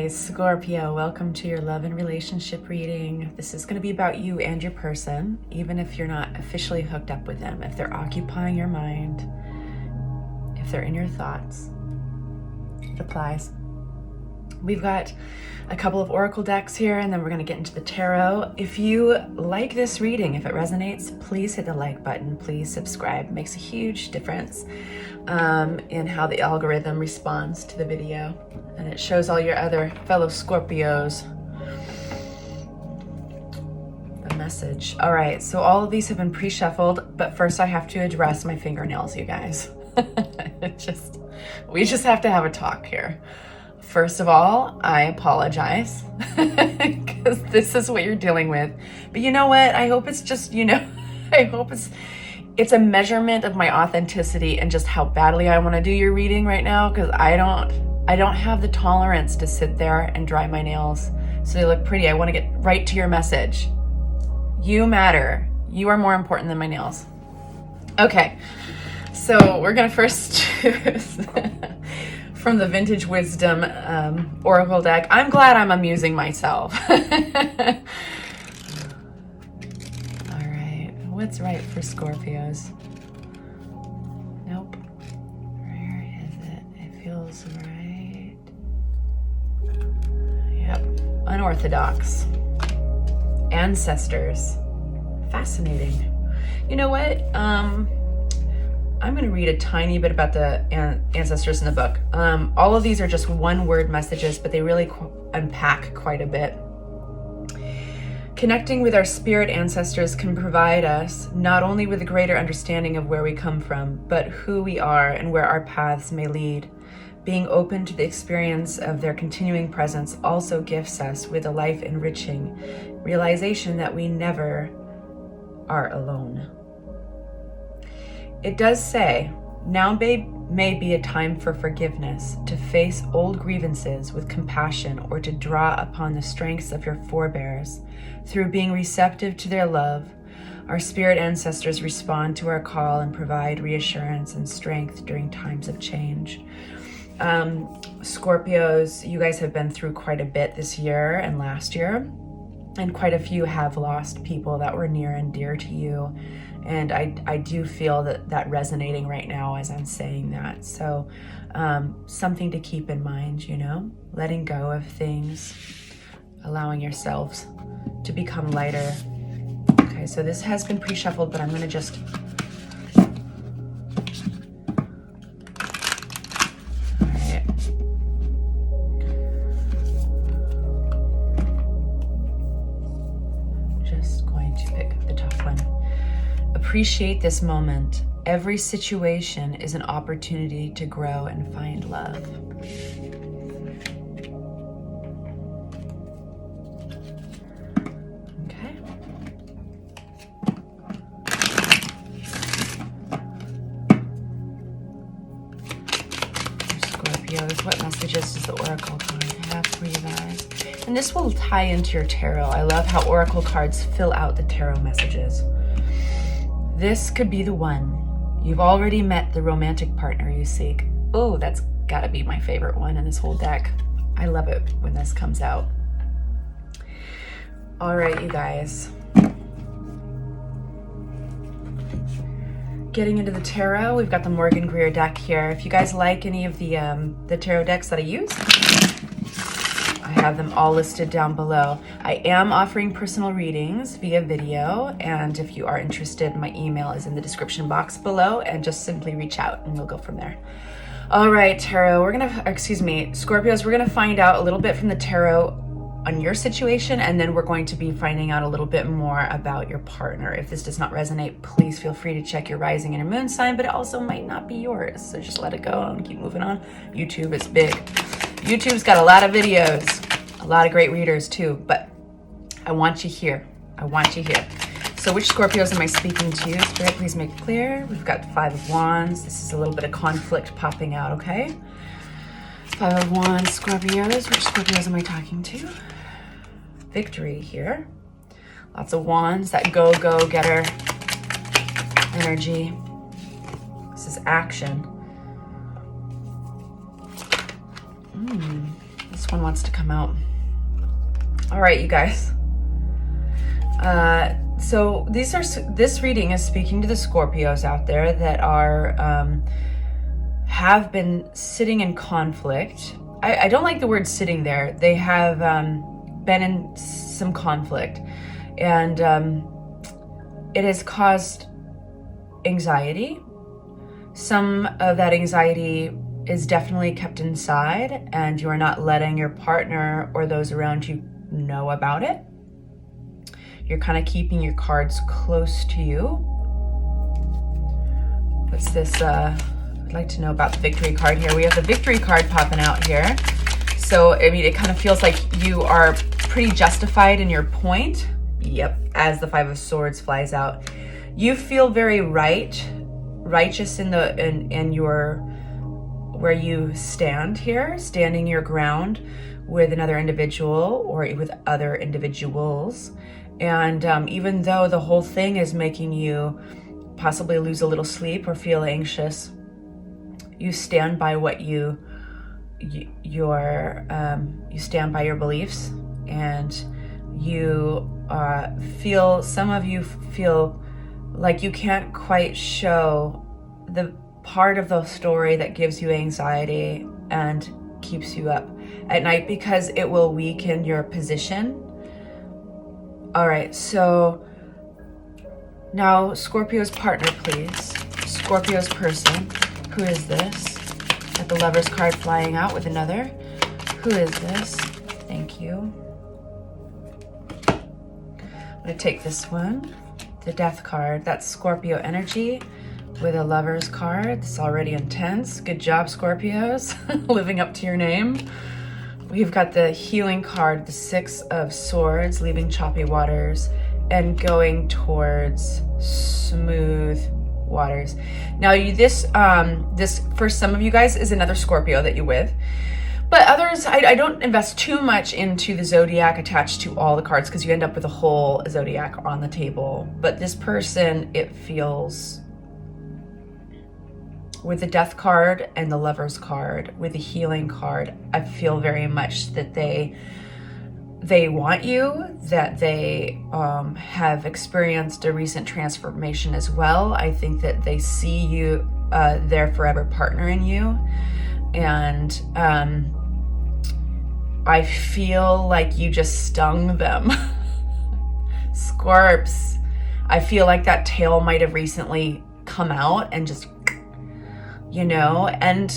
guys, Scorpio, welcome to your love and relationship reading. This is going to be about you and your person, even if you're not officially hooked up with them, if they're occupying your mind, if they're in your thoughts. It applies. We've got a couple of oracle decks here, and then we're going to get into the tarot. If you like this reading, if it resonates, please hit the like button. Please subscribe. It makes a huge difference in how the algorithm responds to the video. And it shows all your other fellow Scorpios the message. All right, so all of these have been pre-shuffled, but first I have to address my fingernails, you guys. We just have to have a talk here. First of all, I apologize because this is what you're dealing with. But you know what? I hope it's just, I hope it's a measurement of my authenticity and just how badly I want to do your reading right now, because I don't have the tolerance to sit there and dry my nails so they look pretty. I want to get right to your message. You matter. You are more important than my nails. Okay, so we're going to first choose from the Vintage Wisdom Oracle deck. I'm glad I'm amusing myself. All right, what's right for Scorpios? Nope. Where is it? It feels right. Yep. Unorthodox. Ancestors. Fascinating. You know what? I'm going to read a tiny bit about the ancestors in the book. All of these are just one-word messages, but they really unpack quite a bit. Connecting with our spirit ancestors can provide us not only with a greater understanding of where we come from, but who we are and where our paths may lead. Being open to the experience of their continuing presence also gifts us with a life-enriching realization that we never are alone. It does say, now may be a time for forgiveness, to face old grievances with compassion, or to draw upon the strengths of your forebears. Through being receptive to their love, our spirit ancestors respond to our call and provide reassurance and strength during times of change. Scorpios, you guys have been through quite a bit this year and last year, and quite a few have lost people that were near and dear to you. And I do feel that resonating right now as I'm saying that. So something to keep in mind, letting go of things, allowing yourselves to become lighter. Okay, so this has been pre-shuffled, but I'm going to just... All right. Just going to pick the top one. Appreciate this moment. Every situation is an opportunity to grow and find love. Okay. Scorpios, what messages does the Oracle card have for you guys? And this will tie into your tarot. I love how Oracle cards fill out the tarot messages. This could be the one. You've already met the romantic partner you seek. Oh, that's gotta be my favorite one in this whole deck. I love it when this comes out. All right, you guys. Getting into the tarot, we've got the Morgan-Greer deck here. If you guys like any of the tarot decks that I use, I have them all listed down below. I am offering personal readings via video, and if you are interested, my email is in the description box below, and just simply reach out and we'll go from there. All right, tarot, Scorpios, we're gonna find out a little bit from the tarot on your situation, and then we're going to be finding out a little bit more about your partner. If this does not resonate, please feel free to check your rising and your moon sign, but it also might not be yours, so just let it go and keep moving on. YouTube is big. YouTube's got a lot of videos, a lot of great readers too, but I want you here. I want you here. So which Scorpios am I speaking to? Spirit, please make it clear. We've got the 5 of Wands. This is a little bit of conflict popping out, okay? 5 of Wands, Scorpios. Which Scorpios am I talking to? Victory here. Lots of Wands, that go-getter energy. This is action. This one wants to come out. All right, you guys. So this reading is speaking to the Scorpios out there that are have been sitting in conflict. I don't like the word sitting there. They have been in some conflict, and it has caused anxiety. Some of that anxiety is definitely kept inside, and you are not letting your partner or those around you know about it. You're kind of keeping your cards close to you. What's this? I'd like to know about the victory card here. We have the victory card popping out here. So, I mean, it kind of feels like you are pretty justified in your point. Yep, as the Five of Swords flies out. You feel very righteous in your, where you stand here, standing your ground with another individual or with other individuals. And even though the whole thing is making you possibly lose a little sleep or feel anxious, you stand by what you stand by your beliefs, and you feel, some of you feel like you can't quite show the part of the story that gives you anxiety and keeps you up at night because it will weaken your position. All right, so now Scorpio's partner, please. Scorpio's person. Who is this? Got the Lover's card flying out with another. Who is this? Thank you. I'm gonna take this one. The Death card. That's Scorpio energy with a Lover's card. It's already intense. Good job, Scorpios. Living up to your name. We've got the Healing card, the Six of Swords, leaving choppy waters and going towards smooth waters. Now, this for some of you guys is another Scorpio that you're with, but others, I don't invest too much into the zodiac attached to all the cards because you end up with a whole zodiac on the table. But this person, it feels, with the Death card and the Lover's card, with the Healing card, I feel very much that they want you, that they have experienced a recent transformation as well. I think that they see you, their forever partner in you. And I feel like you just stung them. Scorps, I feel like that tail might have recently come out and just, you know, and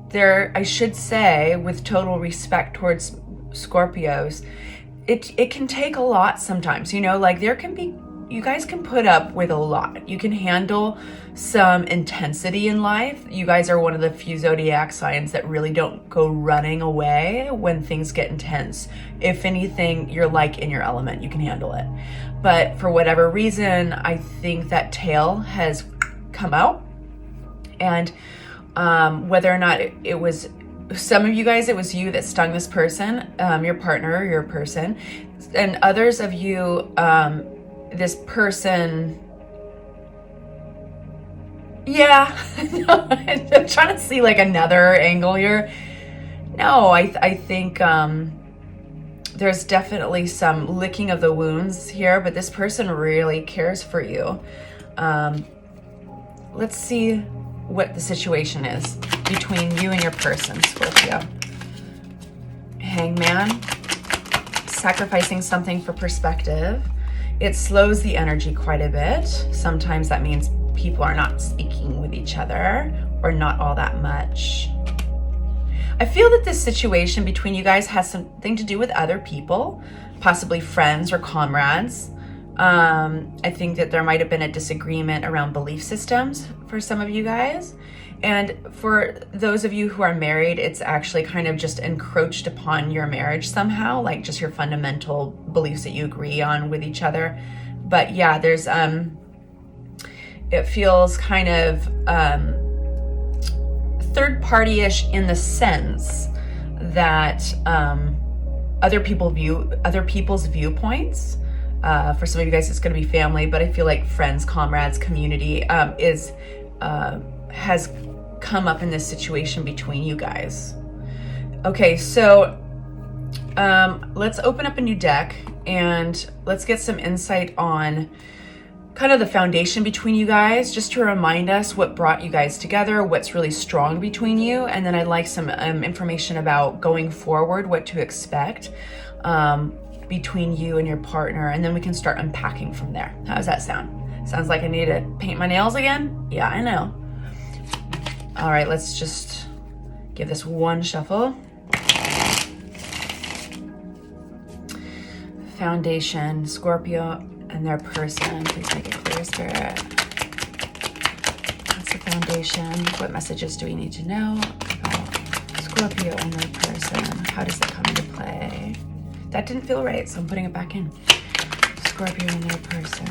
there, I should say, with total respect towards Scorpios, it can take a lot sometimes, you know, like there can be, you guys can put up with a lot. You can handle some intensity in life. You guys are one of the few zodiac signs that really don't go running away when things get intense. If anything, you're like in your element, you can handle it. But for whatever reason, I think that tail has come out. And whether or not it was some of you guys, it was you that stung this person, your partner, your person, and others of you, this person, yeah, no, I'm trying to see like another angle here. No, I think there's definitely some licking of the wounds here, but this person really cares for you. Let's see what the situation is between you and your person, Scorpio. Hangman, sacrificing something for perspective. It slows the energy quite a bit. Sometimes that means people are not speaking with each other or not all that much. I feel that this situation between you guys has something to do with other people, possibly friends or comrades. I think that there might have been a disagreement around belief systems for some of you guys. And for those of you who are married, it's actually kind of just encroached upon your marriage somehow, like just your fundamental beliefs that you agree on with each other. But yeah, there's, it feels kind of third party-ish in the sense that other people's viewpoints. For some of you guys, it's going to be family, but I feel like friends, comrades, community has come up in this situation between you guys. Okay, so let's open up a new deck and let's get some insight on kind of the foundation between you guys, just to remind us what brought you guys together, what's really strong between you. And then I'd like some information about going forward, what to expect between you and your partner. And then we can start unpacking from there. How does that sound? Sounds like I need to paint my nails again? Yeah, I know. All right, let's just give this one shuffle. Foundation, Scorpio and their person. Please make it clear, Spirit. That's the foundation. What messages do we need to know about Scorpio and their person? How does that come into play? That didn't feel right, so I'm putting it back in. Scorpio and their person.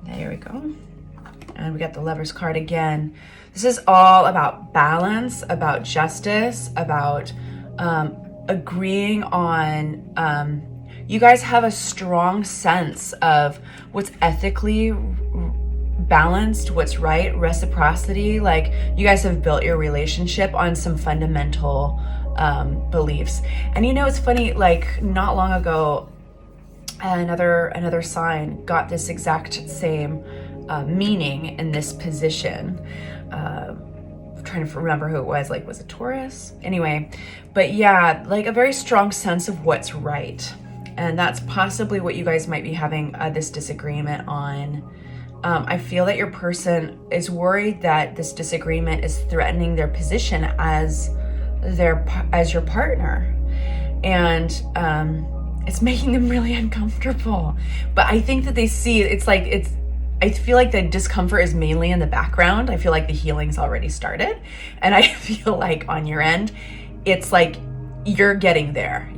There we go. And we got the Lover's card again. This is all about balance, about justice, about agreeing on, you guys have a strong sense of what's ethically balanced, what's right, reciprocity. Like, you guys have built your relationship on some fundamental beliefs. And you know, it's funny, like not long ago, another sign got this exact same meaning in this position. I'm trying to remember who it was. Like, was it Taurus? Anyway, but yeah, like a very strong sense of what's right. And that's possibly what you guys might be having this disagreement on. I feel that your person is worried that this disagreement is threatening their position as your partner, and it's making them really uncomfortable. But I think that they see I feel like the discomfort is mainly in the background. I feel like the healing's already started, and I feel like on your end, it's like you're getting there,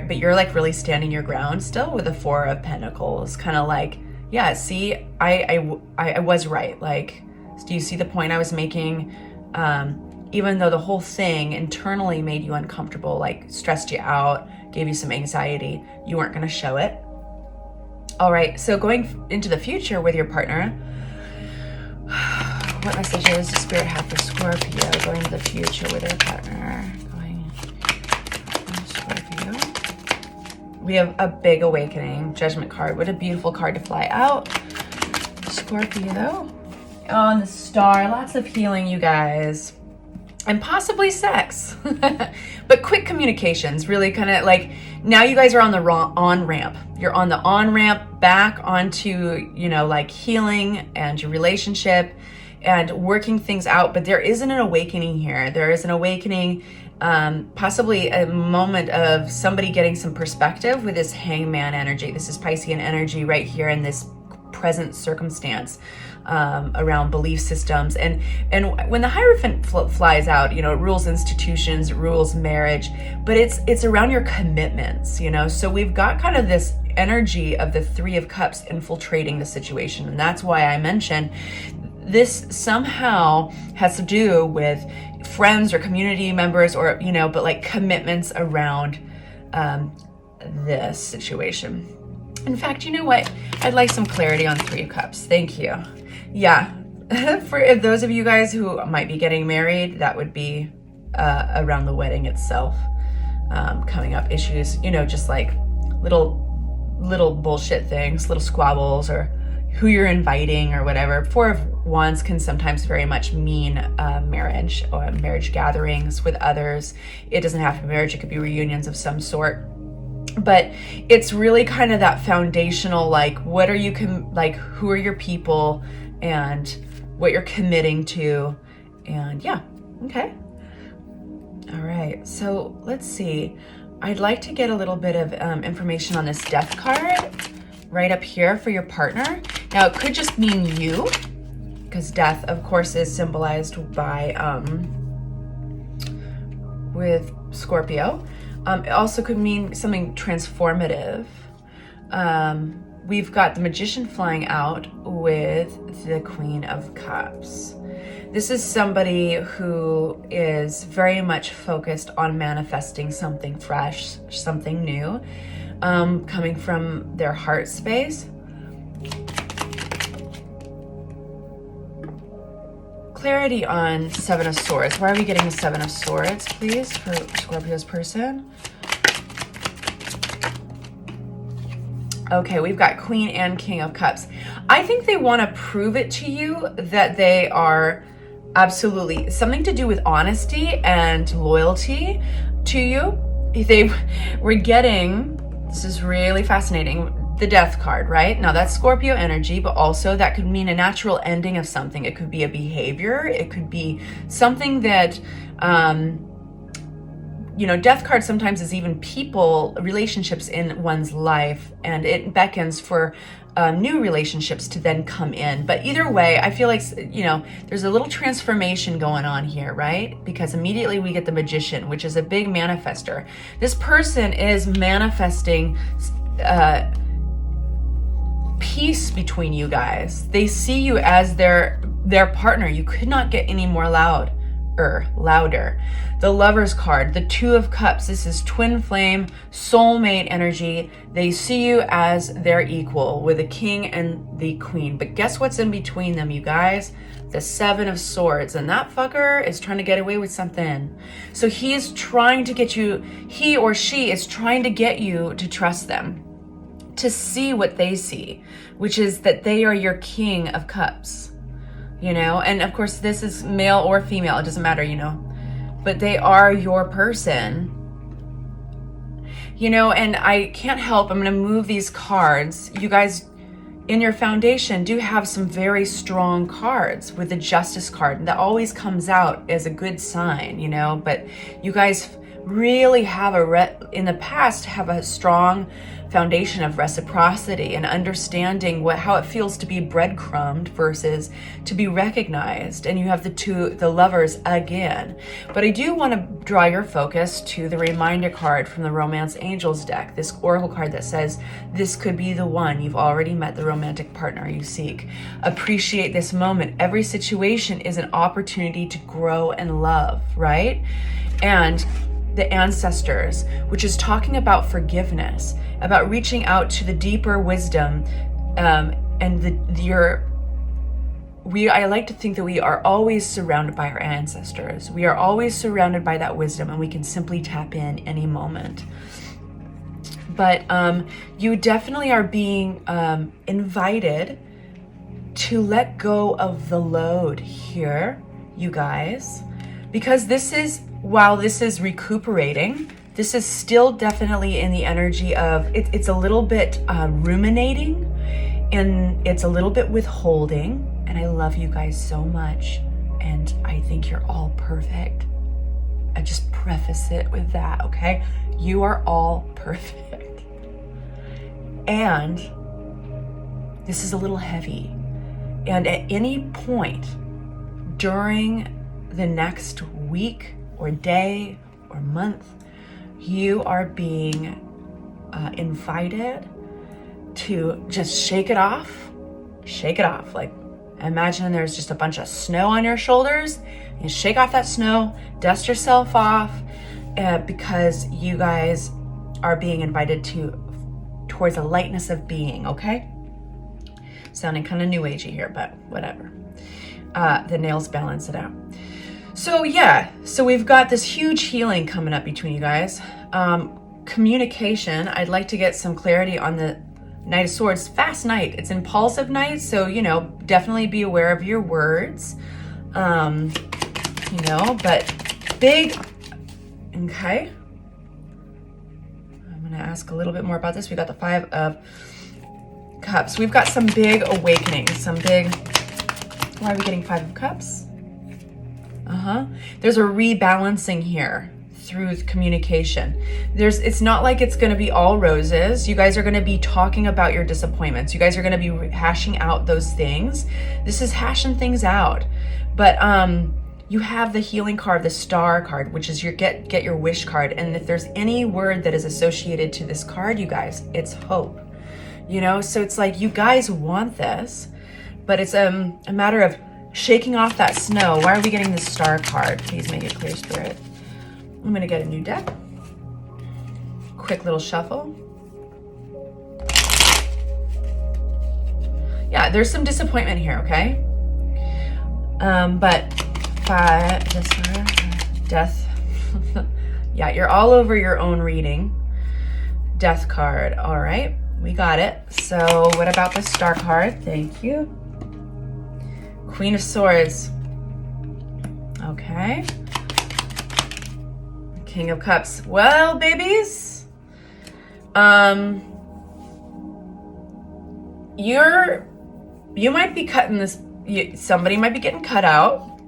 but you're like really standing your ground still with the Four of Pentacles, kind of like, yeah, see, I was right. Like, do you see the point I was making? Even though the whole thing internally made you uncomfortable, like stressed you out, gave you some anxiety, you weren't going to show it. All right, so going into the future with your partner, what messages does Spirit have for Scorpio going into the future with their partner? Scorpio. We have a big awakening, Judgment card. What a beautiful card to fly out. Scorpio. Oh, and the Star. Lots of healing, you guys. And possibly sex. But quick communications, really kind of like, now you guys are on the on-ramp. You're on the on-ramp back onto, you know, like healing and your relationship and working things out. But there isn't an awakening here. There is an awakening, possibly a moment of somebody getting some perspective with this Hangman energy. This is Piscean energy right here in this present circumstance, around belief systems. And when the Hierophant flies out, you know, it rules institutions, it rules marriage, but it's around your commitments, you know. So we've got kind of this energy of the Three of Cups infiltrating the situation. And that's why I mentioned this somehow has to do with friends or community members, or, you know, but like commitments around this situation. In fact, you know what? I'd like some clarity on Three of Cups. Thank you. Yeah, for those of you guys who might be getting married, that would be around the wedding itself, coming up issues, you know, just like little bullshit things, little squabbles, or who you're inviting or whatever. Four of Wands can sometimes very much mean marriage or marriage gatherings with others. It doesn't have to be marriage. It could be reunions of some sort. But it's really kind of that foundational, like, what are you, like, who are your people and what you're committing to. And yeah, okay. All right, so let's see. I'd like to get a little bit of information on this Death card right up here for your partner. Now, it could just mean you, because death, of course, is symbolized by, with Scorpio. It also could mean something transformative. We've got the Magician flying out with the Queen of Cups. This is somebody who is very much focused on manifesting something fresh, something new, coming from their heart space. Clarity on Seven of Swords. Why are we getting the Seven of Swords, please, for Scorpio's person? Okay, we've got Queen and King of Cups. I think they want to prove it to you that they are absolutely something to do with honesty and loyalty to you. We're getting, this is really fascinating, the Death card, right? Now that's Scorpio energy, but also that could mean a natural ending of something. It could be a behavior. It could be something that, you know, Death card sometimes is even people, relationships in one's life, and it beckons for new relationships to then come in. But either way, I feel like, you know, there's a little transformation going on here, right? Because immediately we get the Magician, which is a big manifester. This person is manifesting peace between you guys. They see you as their partner. You could not get any more louder. The Lover's card, the Two of Cups. This is twin flame, soulmate energy. They see you as their equal with the King and the Queen. But guess what's in between them, you guys? The Seven of Swords. And that fucker is trying to get away with something. So he's trying to get you, he or she is trying to get you to trust them, to see what they see, which is that they are your King of Cups. You know, and of course this is male or female, it doesn't matter, you know, but they are your person, you know. And I can't help, I'm going to move these cards. You guys in your foundation do have some very strong cards with the Justice card, and that always comes out as a good sign, you know. But you guys really have in the past have a strong foundation of reciprocity and understanding how it feels to be breadcrumbed versus to be recognized. And you have the Lovers again. But I do want to draw your focus to the reminder card from the Romance Angels deck, this oracle card that says this could be the one. You've already met the romantic partner you seek. Appreciate this moment. Every situation is an opportunity to grow and love, right? And the Ancestors, which is talking about forgiveness, about reaching out to the deeper wisdom, and I like to think that we are always surrounded by our ancestors. We are always surrounded by that wisdom, and we can simply tap in any moment. But you definitely are being invited to let go of the load here, you guys, because while this is recuperating, this is still definitely in the energy of, it's a little bit ruminating, and it's a little bit withholding. And I love you guys so much, and I think you're all perfect. I just preface it with that, okay? You are all perfect. And this is a little heavy. And at any point during the next week or day or month, you are being invited to just shake it off. Like, imagine there's just a bunch of snow on your shoulders. You shake off that snow, dust yourself off, because you guys are being invited towards a lightness of being, okay? Sounding kind of new agey here, but whatever. The nails balance it out. So yeah, so we've got this huge healing coming up between you guys. Communication, I'd like to get some clarity on the Knight of Swords. Fast night, it's impulsive night, so, you know, definitely be aware of your words. You know, but big, okay. I'm gonna ask a little bit more about this. We got the Five of Cups. We've got some big awakenings, why are we getting Five of Cups? There's a rebalancing here through communication. It's not like it's going to be all roses. You guys are going to be talking about your disappointments. You guys are going to be hashing out those things. This is hashing things out. But you have the healing card, the Star card, which is your get your wish card. And if there's any word that is associated to this card, you guys, it's hope. You know, so it's like you guys want this, but it's a matter of shaking off that snow. Why are we getting this Star card? Please make it clear, Spirit. I'm gonna get a new deck. Quick little shuffle. Yeah, there's some disappointment here, okay? But Death. Yeah, you're all over your own reading. Death card, all right. We got it. So what about the Star card? Thank you. Queen of Swords. Okay. King of Cups. Well, babies, you might be cutting this, somebody might be getting cut out.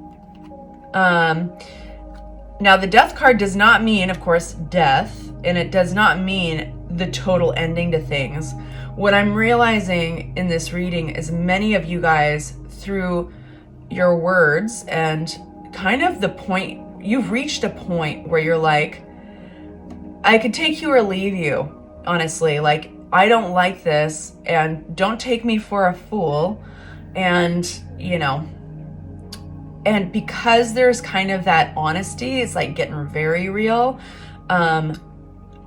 Now the Death card does not mean, of course, death, and it does not mean the total ending to things. What I'm realizing in this reading is many of you guys, through your words and kind of the point, you've reached a point where you're like, I could take you or leave you, honestly. Like, I don't like this, and don't take me for a fool. And, you know, and because there's kind of that honesty, it's like getting very real.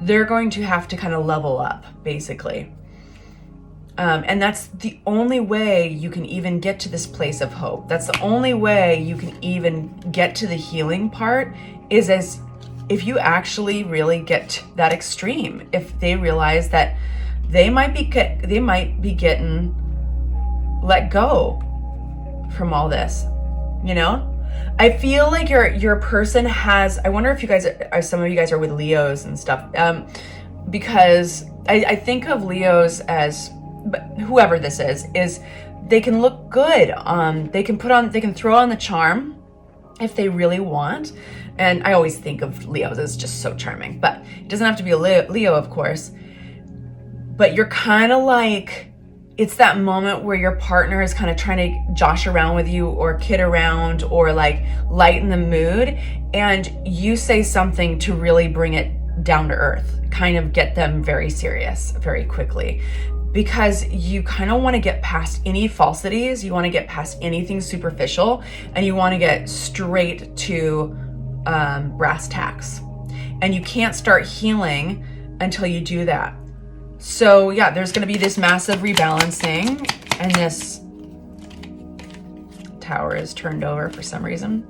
They're going to have to kind of level up, basically. And that's the only way you can even get to this place of hope. That's the only way you can even get to the healing part, is as if you actually really get to that extreme. If they realize that they might be getting let go from all this, you know? I feel like your person has, I wonder if you guys are, some of you guys are with Leos and stuff, because I think of Leos as, but whoever this is they can look good. They can throw on the charm if they really want. And I always think of Leos as just so charming, but it doesn't have to be a Leo, of course. But you're kind of like, it's that moment where your partner is kind of trying to josh around with you or kid around or like lighten the mood. And you say something to really bring it down to earth, kind of get them very serious very quickly. Because you kind of want to get past any falsities, you want to get past anything superficial, and you want to get straight to brass tacks. And you can't start healing until you do that. So yeah, there's going to be this massive rebalancing, and this tower is turned over for some reason.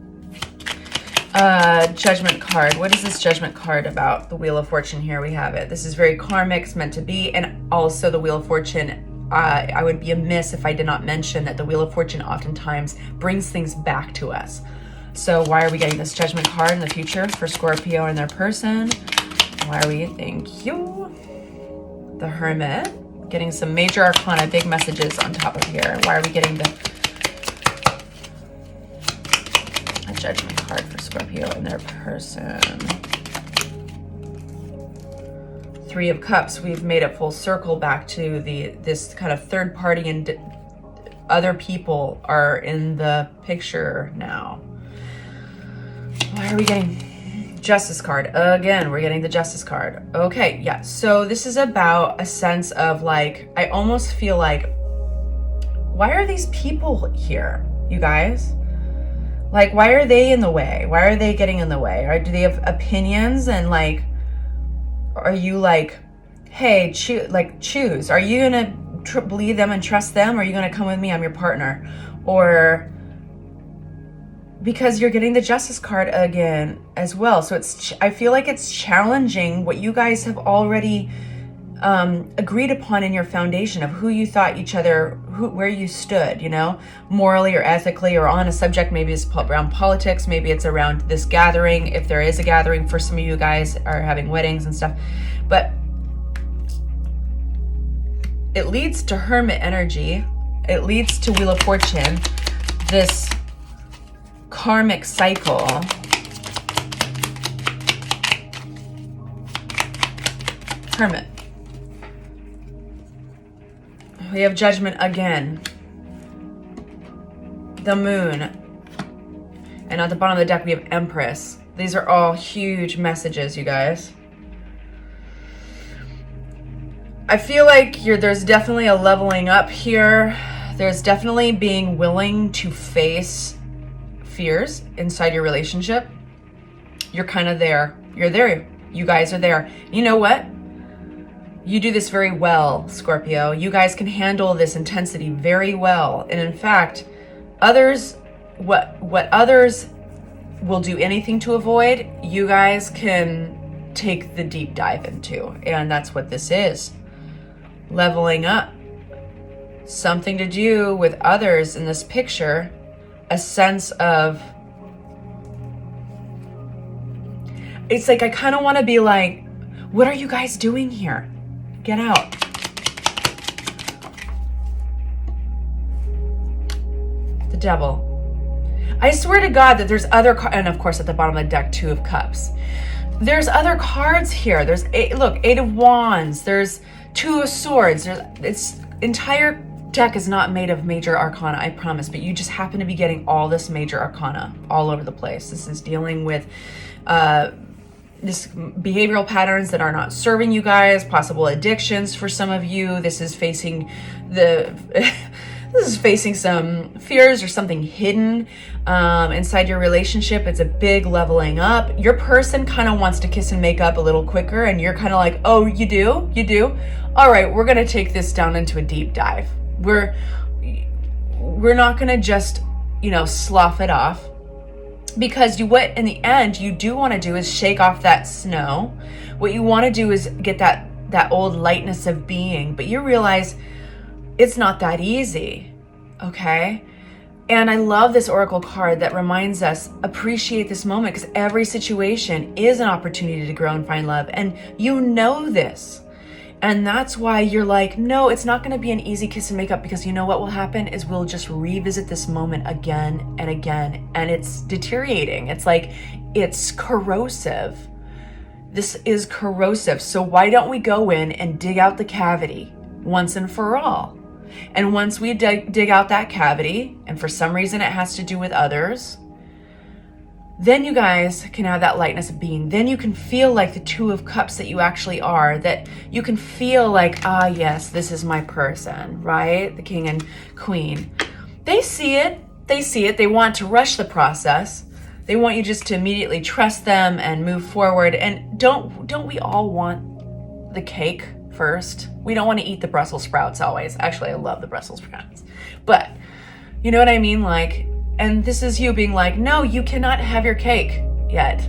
Judgment card. What is this Judgment card about? The Wheel of Fortune, here we have it. This is very karmic, it's meant to be. And also the Wheel of Fortune, I would be amiss if I did not mention that the Wheel of Fortune oftentimes brings things back to us. So why are we getting this Judgment card in the future for Scorpio and their person? Why are we, thank you. The Hermit, getting some major arcana, big messages on top of here. Why are we getting a Judgment card for Scorpio and their person? Three of Cups. We've made it full circle back to this kind of third party, and other people are in the picture now. Why are we getting Justice card? Again, we're getting the Justice card. Okay, yeah. So this is about a sense of like, I almost feel like, why are these people here, you guys? Like, why are they in the way? Why are they getting in the way? Or do they have opinions? And like, are you like, hey, choose. Are you gonna believe them and trust them? Or are you gonna come with me? I'm your partner. Or because you're getting the Justice card again as well. So I feel like it's challenging what you guys have already agreed upon in your foundation of who you thought each other, where you stood, you know, morally or ethically, or on a subject. Maybe it's around politics, maybe it's around this gathering, if there is a gathering. For some of you guys are having weddings and stuff, but it leads to Hermit energy, it leads to Wheel of Fortune, this karmic cycle. Hermit. We have Judgment again. The Moon. And at the bottom of the deck, we have Empress. These are all huge messages, you guys. I feel like there's definitely a leveling up here. There's definitely being willing to face fears inside your relationship. You're kind of there. You're there. You guys are there. You know what? You do this very well, Scorpio. You guys can handle this intensity very well. And in fact, others, what others will do anything to avoid, you guys can take the deep dive into. And that's what this is. leveling up. Something to do with others in this picture. A sense of, it's like I kind of want to be like, what are you guys doing here? Get out. The Devil. I swear to God that there's other and of course at the bottom of the deck, Two of Cups. There's other cards here. There's Eight of Wands. There's Two of Swords. It's entire deck is not made of major arcana, I promise, but you just happen to be getting all this major arcana all over the place. This is dealing with this behavioral patterns that are not serving you guys, possible addictions for some of you. This is facing some fears or something hidden inside your relationship. It's a big leveling up. Your person kind of wants to kiss and make up a little quicker, and you're kind of like, oh, you do? You do? All right, we're gonna take this down into a deep dive. We're not gonna just, slough it off, because what in the end you do want to do is shake off that snow. What you want to do is get that old lightness of being, but you realize it's not that easy, okay? And I love this oracle card that reminds us, appreciate this moment, because every situation is an opportunity to grow and find love, and you know this. And that's why you're like, no, it's not going to be an easy kiss and make up, because you know what will happen is we'll just revisit this moment again and again, and it's deteriorating. It's like, it's corrosive. This is corrosive. So why don't we go in and dig out the cavity once and for all? And once we dig out that cavity, and for some reason it has to do with others, then you guys can have that lightness of being. Then you can feel like the Two of Cups that you actually are, that you can feel like, yes, this is my person, right? The King and Queen. They see it. They want to rush the process. They want you just to immediately trust them and move forward. And don't we all want the cake first? We don't want to eat the Brussels sprouts always. Actually, I love the Brussels sprouts. But you know what I mean? Like, and this is you being like, no, you cannot have your cake yet.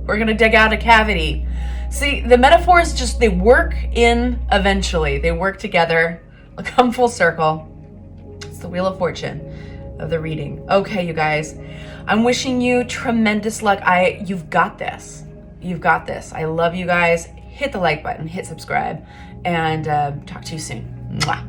We're going to dig out a cavity. See, the metaphors they work in eventually. They work together, come full circle. It's the Wheel of Fortune of the reading. Okay, you guys, I'm wishing you tremendous luck. You've got this. You've got this. I love you guys. Hit the like button, hit subscribe, and talk to you soon. Mwah.